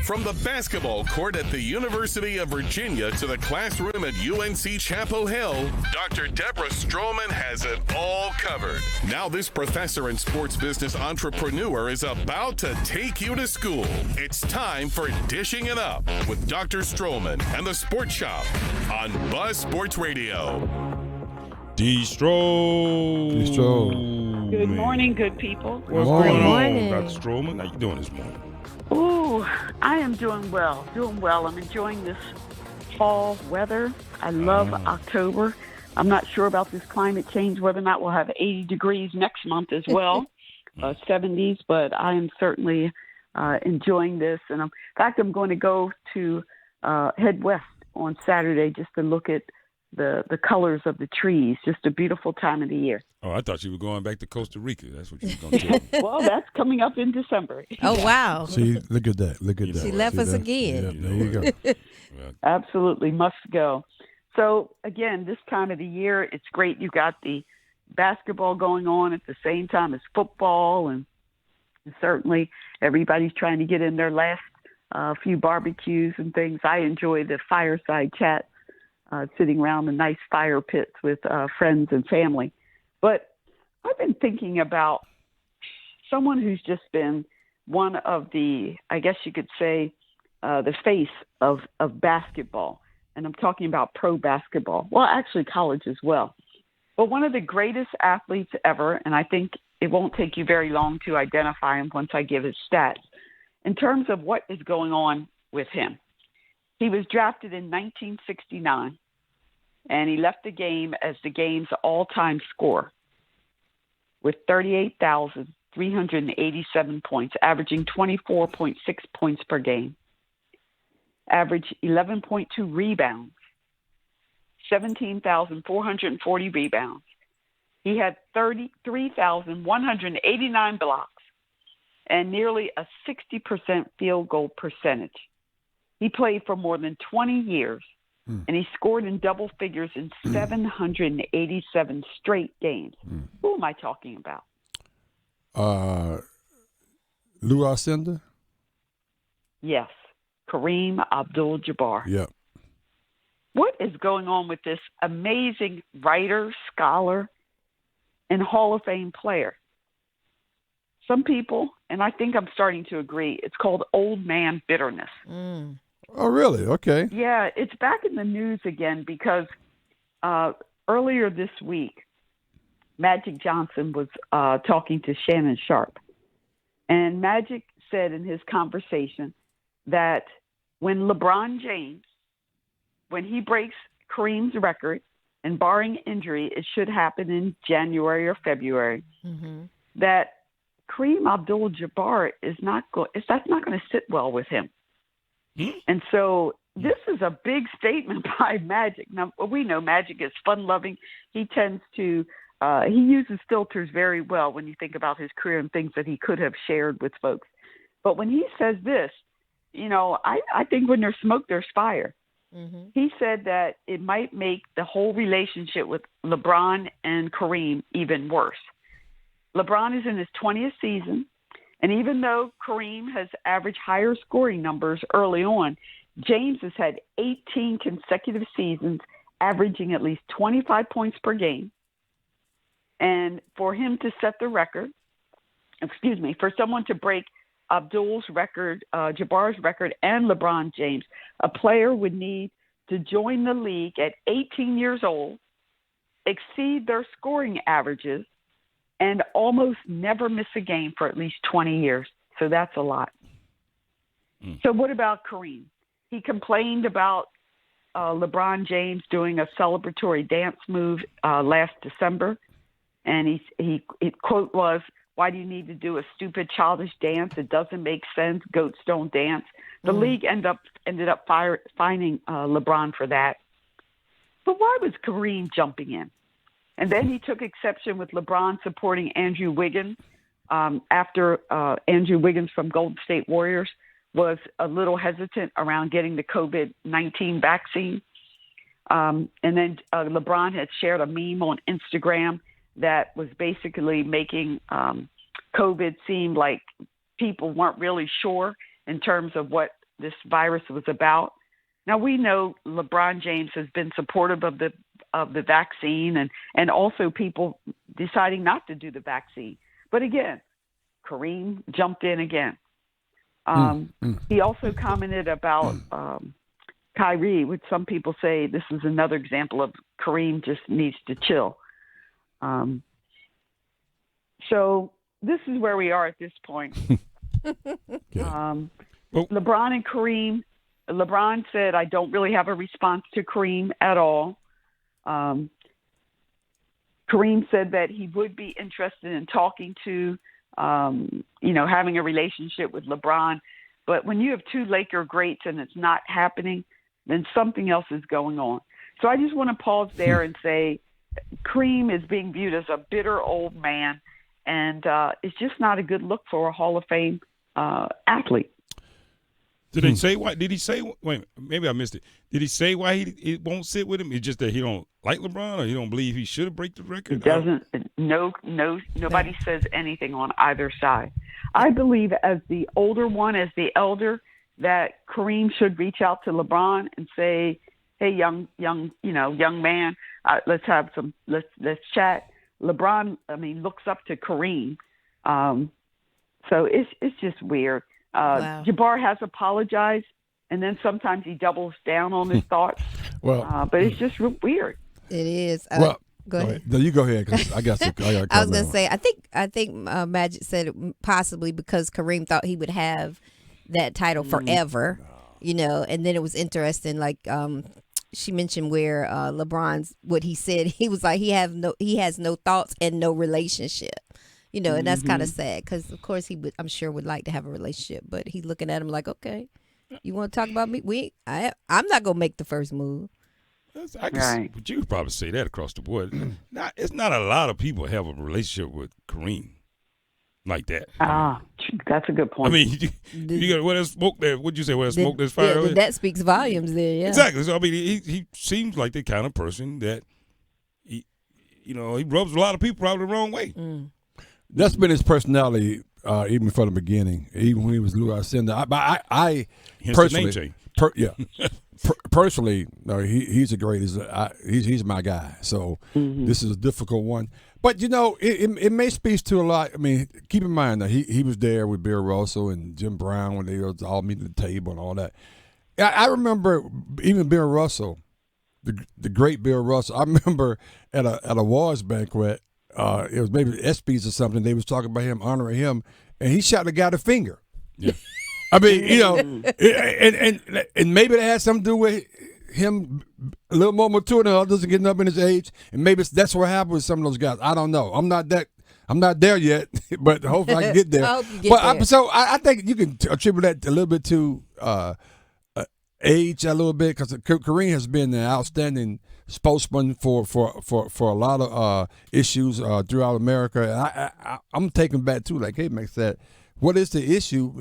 From the basketball court at the University of Virginia to the classroom at UNC Chapel Hill, Dr. Deborah Stroman has it all covered. Now this professor and sports business entrepreneur is about to take you to school. It's time for Dishing It Up with Dr. Stroman and the Sports Shop on Buzz Sports Radio. D-Stro. Good morning, good people. What's going on, Dr. Stroman? How you doing this morning? Ooh, I am doing well. I'm enjoying this fall weather. I love October. I'm not sure about this climate change, whether or not we'll have 80 degrees next month as well, 70s, but I am certainly enjoying this. And in fact, I'm going to go to head west on Saturday just to look at the colors of the trees. Just a beautiful time of the year. Oh, I thought you were going back to Costa Rica. That's what you were going to tell me. Well, that's coming up in December. Oh, wow. See, look at that. She left us again. Yeah, there you go. Absolutely must go. So, again, this time of the year, it's great. You got the basketball going on at the same time as football, and certainly everybody's trying to get in their last few barbecues and things. I enjoy the fireside chats, sitting around the nice fire pits with friends and family. But I've been thinking about someone who's just been one of the, I guess you could say, the face of basketball. And I'm talking about pro basketball. Well, actually college as well. But one of the greatest athletes ever, and I think it won't take you very long to identify him once I give his stats, in terms of what is going on with him. He was drafted in 1969. And he left the game as the game's all-time scorer with 38,387 points, averaging 24.6 points per game, averaged 11.2 rebounds, 17,440 rebounds. He had 33,189 blocks and nearly a 60% field goal percentage. He played for more than 20 years. And he scored in double figures in 787 straight games. Who am I talking about? Lou Alcindor? Yes, Kareem Abdul Jabbar. Yep. What is going on with this amazing writer, scholar, and Hall of Fame player? Some people, and I think I'm starting to agree, it's called old man bitterness. Oh, really? Okay. Yeah, it's back in the news again because earlier this week, Magic Johnson was talking to Shannon Sharp. And Magic said in his conversation that when LeBron James, when he breaks Kareem's record, and barring injury, it should happen in January or February, that Kareem Abdul Jabbar that's not going to sit well with him. And so this is a big statement by Magic. Now, we know Magic is fun-loving. He tends to he uses filters very well when you think about his career and things that he could have shared with folks. But when he says this, I think when there's smoke, there's fire. He said that it might make the whole relationship with LeBron and Kareem even worse. LeBron is in his 20th season. And even though Kareem has averaged higher scoring numbers early on, James has had 18 consecutive seasons averaging at least 25 points per game. And for him to set the record, for someone to break Abdul's record, Jabbar's record, and LeBron James, a player would need to join the league at 18 years old, exceed their scoring averages, and almost never miss a game for at least 20 years. So that's a lot. So what about Kareem? He complained about LeBron James doing a celebratory dance move last December. And his quote was, "Why do you need to do a stupid childish dance? It doesn't make sense. Goats don't dance." The league ended up fining LeBron for that. But why was Kareem jumping in? And then he took exception with LeBron supporting Andrew Wiggins after Andrew Wiggins from Golden State Warriors was a little hesitant around getting the COVID-19 vaccine. And then LeBron had shared a meme on Instagram that was basically making COVID seem like people weren't really sure. in terms of what this virus was about. Now, we know LeBron James has been supportive of the vaccine and also people deciding not to do the vaccine. But again, Kareem jumped in again. He also commented about Kyrie, which some people say this is another example of Kareem just needs to chill. So this is where we are at this point. LeBron and Kareem. LeBron said, I don't really have a response to Kareem at all. Kareem said that he would be interested in talking to, having a relationship with LeBron. But when you have two Laker greats and it's not happening, then something else is going on. So I just want to pause there and say Kareem is being viewed as a bitter old man, and it's just not a good look for a Hall of Fame athlete. Did he say why? Did he say? Wait, maybe I missed it. Did he say why he won't sit with him? It's just that he don't like LeBron, or he don't believe he should break the record. It doesn't. Nobody says anything on either side. I believe, as the older one, as the elder, that Kareem should reach out to LeBron and say, "Hey, young man, let's have some. Let's chat." LeBron, looks up to Kareem, so it's just weird. Wow. Jabbar has apologized, and then sometimes he doubles down on his thoughts. But it's just weird. It is. Go ahead. No, you go ahead, because I got some. I was going to say, I think Magic said it possibly because Kareem thought he would have that title forever, and then it was interesting, like she mentioned where LeBron's, what he said, he was like, he has no thoughts and no relationship. And that's kind of sad because, of course, I'm sure would like to have a relationship, but he's looking at him like, okay, you want to talk about me? I'm not going to make the first move. But you could probably say that across the board. It's not a lot of people have a relationship with Kareem like that. That's a good point. You got there's smoke there. What'd you say? Where smoke, there's fire. Yeah, that speaks volumes there. Yeah, exactly. So he seems like the kind of person that he rubs a lot of people probably the wrong way. That's been his personality, even from the beginning. Even when he was Lou Alcindor. I personally, personally, no, he's the greatest. He's my guy. So this is a difficult one. But it may speak to a lot. Keep in mind that he was there with Bill Russell and Jim Brown when they was all meeting at the table and all that. I remember even Bill Russell, the great Bill Russell. I remember at a awards banquet. It was maybe ESPYs or something. They was talking about him, honoring him, and he shot the guy the finger. Yeah. And maybe it had something to do with him a little more mature than others and getting up in his age, and maybe that's what happened with some of those guys. I don't know. I'm not there yet, but hopefully I can get there. I hope you get there. So I think you can attribute that a little bit to age, a little bit, because Kareem has been an outstanding spokesman for a lot of issues throughout America. And I'm taken back too. Like, hey, Max said, what is the issue?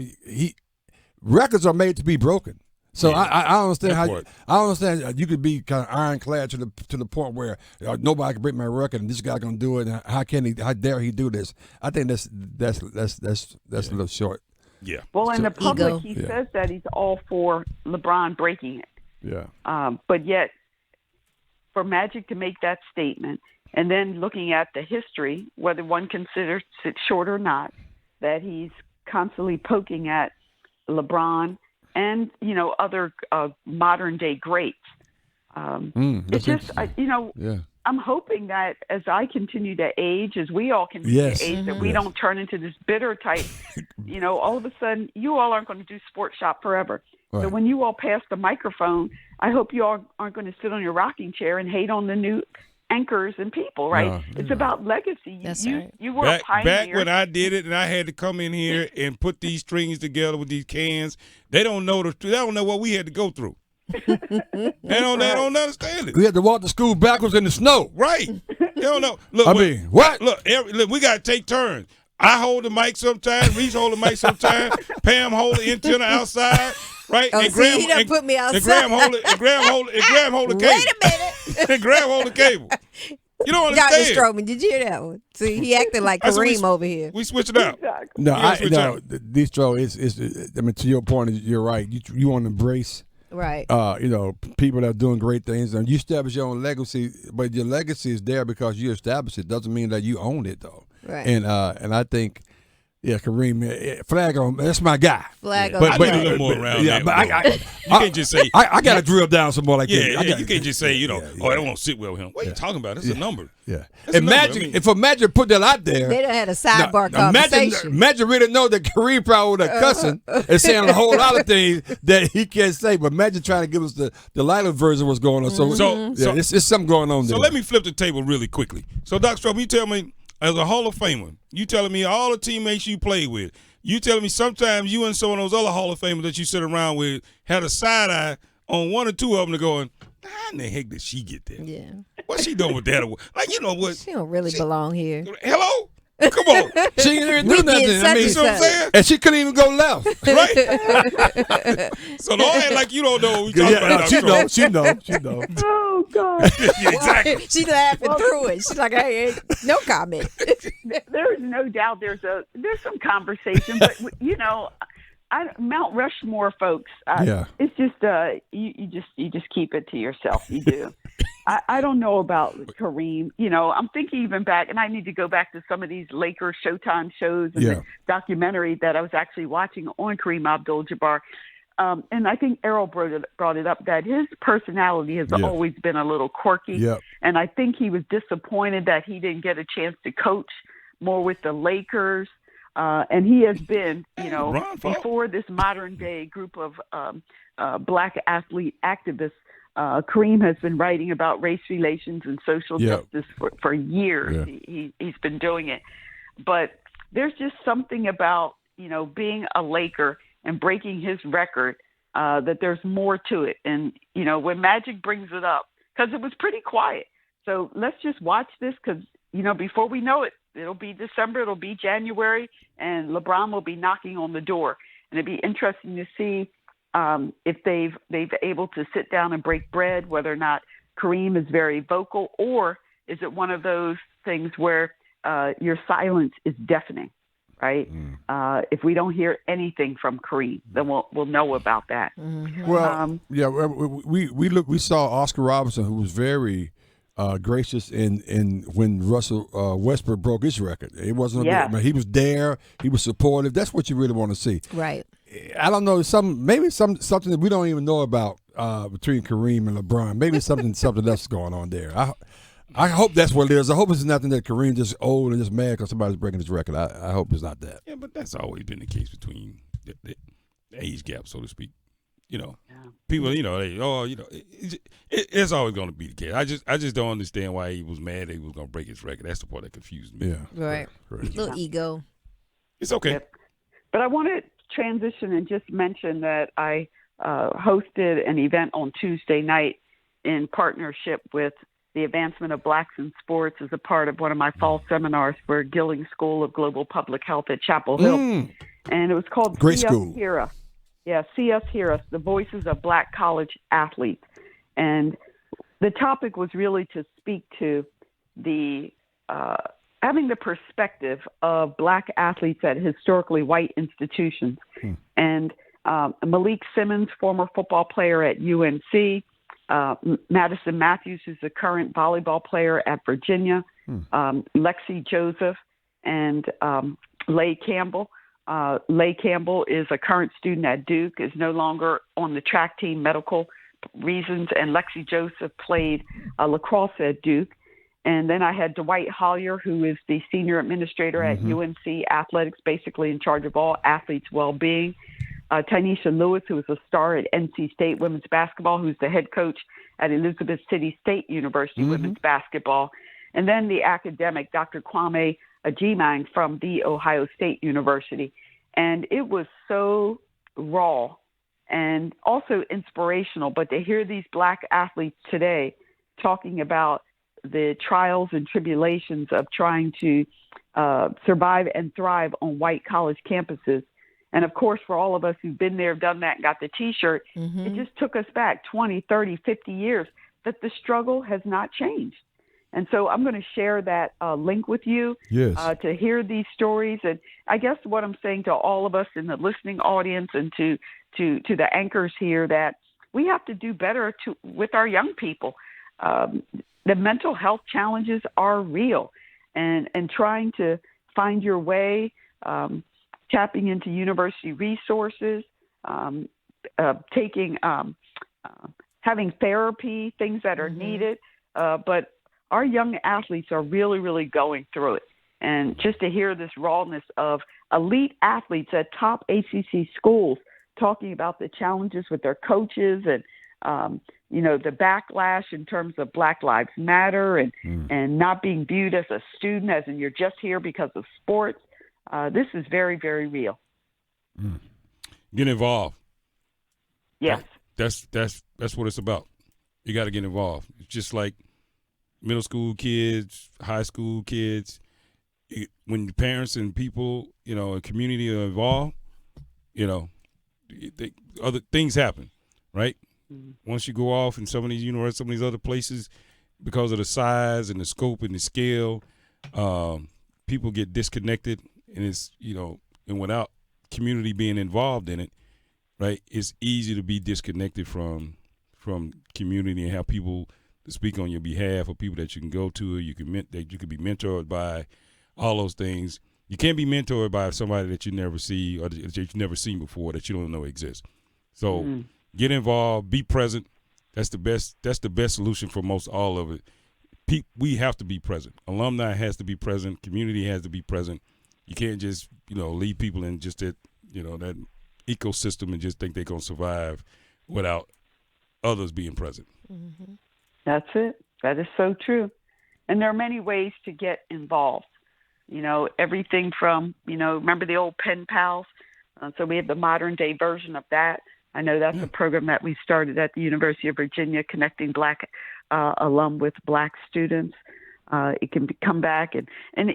Records are made to be broken. So I understand I understand you could be kind of ironclad to the point where nobody can break my record and this guy gonna do it. And how dare he do this? I think that's a little short. Yeah. Well, in the public, ego. he says that he's all for LeBron breaking it. Yeah. But yet, for Magic to make that statement, and then looking at the history, whether one considers it short or not, that he's constantly poking at LeBron and other modern day greats. It's just I'm hoping that as I continue to age, as we all continue to age, that we don't turn into this bitter type. All of a sudden, you all aren't going to do Sports Shop forever. Right. So when you all pass the microphone, I hope you all aren't going to sit on your rocking chair and hate on the new anchors and people, right? It's about legacy. Right. You were a pioneer. Back when I did it and I had to come in here and put these strings together with these cans, they don't know what we had to go through. They don't understand it. We had to walk to school backwards in the snow. Right. They don't know. Look, what? Look, we got to take turns. I hold the mic sometimes. Reese hold the mic sometimes. Pam hold the antenna outside. Right? Oh, and Graham, he done put me outside. And Graham hold the cable. Wait a minute. And Graham hold the cable. You don't Dr. understand. Stroman, did you hear that one? See, he acting like That's what Kareem over here. We switched it up. Exactly. No, Yeah, switch up. Distro is. I mean, to your point, you're right. You want to embrace, Right. people that are doing great things, and you establish your own legacy. But your legacy is there because you established it. Doesn't mean that you own it though. Right. And I think. Yeah, Kareem, flag on. That's my guy. Flag on. But the need a play. little more around Yeah, that. but you can't just say. I got to drill down some more like Yeah, that. yeah, you can't just say, oh, I don't want to sit well with him. What are Yeah. you talking about? That's a number. Yeah. That's a number. Imagine I mean- if Magic put that out there. They done had a sidebar conversation. Imagine really know that Kareem probably would have cussing and saying a whole lot of things that he can't say. But imagine trying to give us the lighter version of what's going on. So it's something going on there. So let me flip the table really quickly. So, Dr. Stroman, you tell me, as a Hall of Famer, you telling me all the teammates you played with, you telling me sometimes you and some of those other Hall of Famers that you sit around with had a side eye on one or two of them to going, how in the heck did she get there? Yeah. What's she doing with that? Like, you know what? She don't really belong here. Hello? Come on. She didn't even We do did nothing. such I mean, You see what I'm saying? and she couldn't even go left. Right? So don't act like you don't know what we talking about. Dr. Stroman. She knows. Oh God. Yeah, exactly. She laughing through it. She's like, hey, no comment. There is no doubt there's some conversation, but Mount Rushmore folks. Yeah. It's just you just keep it to yourself. You do. I don't know about Kareem. I'm thinking even back, and I need to go back to some of these Lakers Showtime shows and the documentary that I was actually watching on Kareem Abdul Jabbar. And I think Errol brought it up that his personality has always been a little quirky. Yep. And I think he was disappointed that he didn't get a chance to coach more with the Lakers. And he has been, before this modern day group of black athlete activists, Kareem has been writing about race relations and social justice for years. Yeah. He's been doing it. But there's just something about, being a Laker and breaking his record, that there's more to it. And, when Magic brings it up, because it was pretty quiet. So let's just watch this because, before we know it, it'll be December, it'll be January, and LeBron will be knocking on the door. And it'd be interesting to see if they've able to sit down and break bread, whether or not Kareem is very vocal, or is it one of those things where your silence is deafening, right? If we don't hear anything from Kareem, then we'll know about that. Mm-hmm. Well, we saw Oscar Robertson, who was very gracious in when Russell Westbrook broke his record. It wasn't he was there, he was supportive. That's what you really want to see. Right. I don't know, something that we don't even know about between Kareem and LeBron. Maybe something else going on there. I hope that's what it is. I hope it's nothing that Kareem just old and just mad because somebody's breaking his record. I hope it's not that. Yeah, but that's always been the case between the age gap, so to speak. People, it's always going to be the case. I just don't understand why he was mad that he was going to break his record. That's the part that confused me. Yeah. Right. Little ego. It's okay. Yep. But I want to transition and just mention that I hosted an event on Tuesday night in partnership with the Advancement of Blacks in Sports as a part of one of my fall seminars for Gilling School of Global Public Health at Chapel Hill. And it was called Great See school. Us, Hear Us. Yeah, See Us, Hear Us, the voices of Black college athletes. And the topic was really to speak to the having the perspective of Black athletes at historically white institutions. And Malik Simmons, former football player at UNC, Madison Matthews, who's a current volleyball player at Virginia, Lexi Joseph, and Leigh Campbell. Leigh Campbell is a current student at Duke, is no longer on the track team, medical reasons, and Lexi Joseph played lacrosse at Duke. And then I had Dwight Hollier, who is the senior administrator at UNC Athletics, basically in charge of all athletes' well-being. Tynesha Lewis, who is a star at NC State women's basketball, who's the head coach at Elizabeth City State University women's basketball. And then the academic, Dr. Kwame Ajimang from The Ohio State University. And it was so raw and also inspirational. But to hear these Black athletes today talking about the trials and tribulations of trying to survive and thrive on white college campuses. And, of course, for all of us who've been there, done that, got the T-shirt, it just took us back 20, 30, 50 years that the struggle has not changed. And so I'm going to share that link with you to hear these stories. And I guess what I'm saying to all of us in the listening audience and to the anchors here, that we have to do better with our young people. The mental health challenges are real, and trying to find your way, tapping into university resources, having therapy, things that are needed. But our young athletes are really, really going through it. And just to hear this rawness of elite athletes at top ACC schools talking about the challenges with their coaches and, the backlash in terms of Black Lives Matter and not being viewed as a student, as in you're just here because of sports. This is very, very real. Get involved. Yes. That's what it's about. You got to get involved. It's just like middle school kids, high school kids. When the parents and people, and community are involved, other things happen, right? Once you go off in some of these universities, some of these other places, because of the size and the scope and the scale, people get disconnected, and it's and without community being involved in it, right? It's easy to be disconnected from community and have people to speak on your behalf, or people that you can go to, or that you could be mentored by, all those things. You can't be mentored by somebody that you never see or that you've never seen before, that you don't know exists. So get involved, be present. That's the best solution for most all of it. We have to be present. Alumni has to be present. Community has to be present. You can't just leave people in just that that ecosystem and just think they're gonna survive without others being present. That's it. That is so true. And there are many ways to get involved. Everything from, remember the old pen pals? So we have the modern day version of that. I know that's a program that we started at the University of Virginia, connecting Black alum with Black students. It can come back. And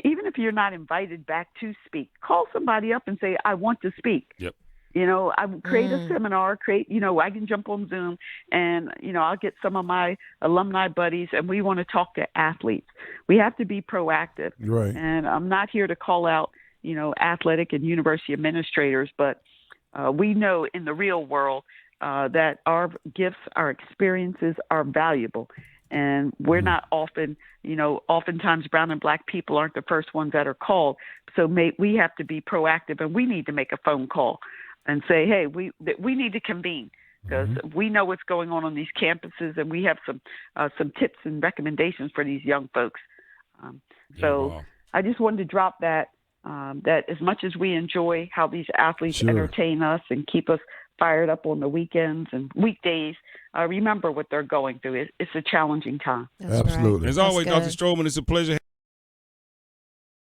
even if you're not invited back to speak, call somebody up and say, I want to speak. Yep. I would create a seminar, I can jump on Zoom and, I'll get some of my alumni buddies and we want to talk to athletes. We have to be proactive. Right. And I'm not here to call out, athletic and university administrators, but we know in the real world that our gifts, our experiences are valuable. And we're not often, oftentimes brown and Black people aren't the first ones that are called. So we have to be proactive, and we need to make a phone call and say, hey, we need to convene, because we know what's going on these campuses, and we have some tips and recommendations for these young folks. I just wanted to drop that as much as we enjoy how these athletes entertain us and keep us fired up on the weekends and weekdays, remember what they're going through. It's a challenging time. That's Absolutely. Right. As always, That's Dr. good. Stroman, it's a pleasure